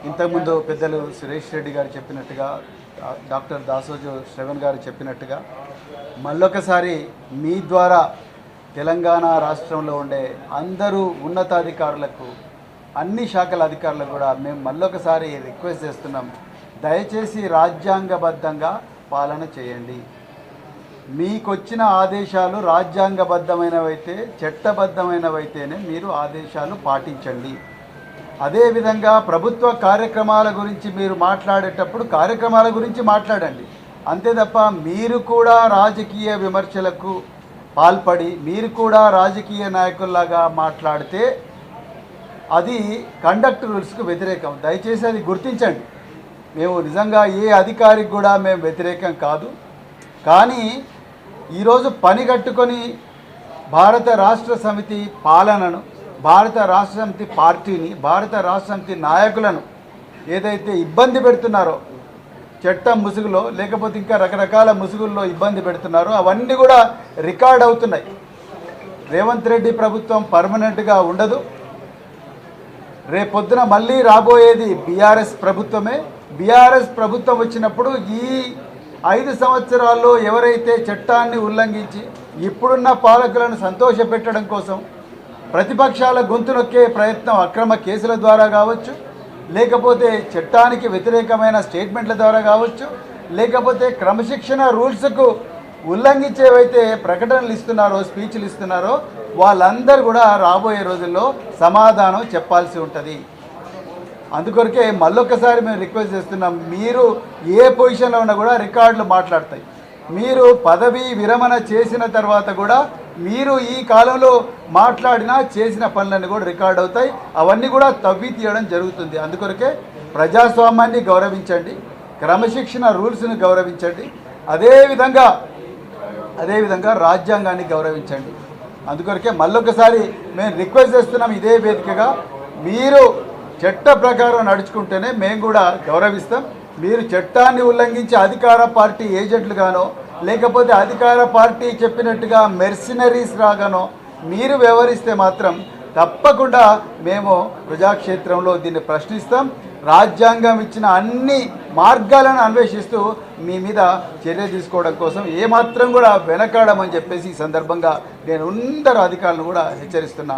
ఇంతకుముందు పెద్దలు సురేష్ రెడ్డి గారు చెప్పినట్టుగా, డాక్టర్ దాసోజు శ్రవణ్ గారు చెప్పినట్టుగా మళ్ళొకసారి మీ ద్వారా తెలంగాణ రాష్ట్రంలో ఉండే అందరూ ఉన్నతాధికారులకు, అన్ని శాఖల అధికారులకు కూడా మేము మళ్ళొకసారి రిక్వెస్ట్ చేస్తున్నాం. దయచేసి రాజ్యాంగబద్ధంగా పాలన చేయండి. మీకొచ్చిన ఆదేశాలు రాజ్యాంగబద్ధమైనవైతే, చట్టబద్ధమైనవైతేనే మీరు ఆదేశాలు పాటించండి. అదేవిధంగా ప్రభుత్వ కార్యక్రమాల గురించి మీరు మాట్లాడేటప్పుడు కార్యక్రమాల గురించి మాట్లాడండి. అంతే తప్ప మీరు కూడా రాజకీయ విమర్శలకు పాల్పడి మీరు కూడా రాజకీయ నాయకుల్లాగా మాట్లాడితే అది కండక్ట్ రూల్స్కు వ్యతిరేకం. దయచేసి అది గుర్తించండి. మేము నిజంగా ఏ అధికారికి కూడా మేము వ్యతిరేకం కాదు. కానీ ఈరోజు పని కట్టుకొని భారత రాష్ట్ర సమితి పాలనను, భారత రాష్ట్ర సమితి పార్టీని, భారత రాష్ట్ర సమితి నాయకులను ఏదైతే ఇబ్బంది పెడుతున్నారో, చట్టం ముసుగులో లేకపోతే ఇంకా రకరకాల ముసుగుల్లో ఇబ్బంది పెడుతున్నారో అవన్నీ కూడా రికార్డ్ అవుతున్నాయి. రేవంత్ రెడ్డి ప్రభుత్వం పర్మనెంట్గా ఉండదు. రేపొద్దున మళ్ళీ రాబోయేది బీఆర్ఎస్ ప్రభుత్వమే. బీఆర్ఎస్ ప్రభుత్వం వచ్చినప్పుడు ఈ 5 సంవత్సరాల్లో ఎవరైతే చట్టాన్ని ఉల్లంఘించి ఇప్పుడున్న పాలకులను సంతోషపెట్టడం కోసం ప్రతిపక్షాల గొంతు నొక్కే ప్రయత్నం అక్రమ కేసుల ద్వారా కావచ్చు, లేకపోతే చట్టానికి వ్యతిరేకమైన స్టేట్మెంట్ల ద్వారా కావచ్చు, లేకపోతే క్రమశిక్షణ రూల్స్కు ఉల్లంఘించేవైతే ప్రకటనలు ఇస్తున్నారో, స్పీచ్లు ఇస్తున్నారో వాళ్ళందరూ కూడా రాబోయే రోజుల్లో సమాధానం చెప్పాల్సి ఉంటుంది. అందుకొరకే మళ్ళొక్కసారి మేము రిక్వెస్ట్ చేస్తున్నాం. మీరు ఏ పొజిషన్లో ఉన్నా కూడా రికార్డులు మాట్లాడతాయి. మీరు పదవీ విరమణ చేసిన తర్వాత కూడా మీరు ఈ కాలంలో మాట్లాడినా చేసిన పనులన్నీ కూడా రికార్డ్ అవుతాయి. అవన్నీ కూడా తవ్వి తీయడం జరుగుతుంది. అందుకొరకే ప్రజాస్వామ్యాన్ని గౌరవించండి, క్రమశిక్షణ రూల్స్ని గౌరవించండి, అదేవిధంగా రాజ్యాంగాన్ని గౌరవించండి. అందుకొరకే మళ్ళొకసారి మేము రిక్వెస్ట్ చేస్తున్నాం. ఇదే వేదికగా మీరు చట్ట ప్రకారం నడుచుకుంటేనే మేము కూడా గౌరవిస్తాం. మీరు చట్టాన్ని ఉల్లంఘించి అధికార పార్టీ ఏజెంట్లుగానో, లేకపోతే అధికార పార్టీ చెప్పినట్టుగా మెర్సినరీస్ రాగానో మీరు వ్యవహరిస్తే మాత్రం తప్పకుండా మేము ప్రజాక్షేత్రంలో దీన్ని ప్రశ్నిస్తాం. రాజ్యాంగం ఇచ్చిన అన్ని మార్గాలను అన్వేషిస్తూ మీ మీద చర్య తీసుకోవడం కోసం ఏమాత్రం కూడా వెనకాడమని చెప్పేసి ఈ సందర్భంగా నేను అందరు అధికారులను కూడా హెచ్చరిస్తున్నా.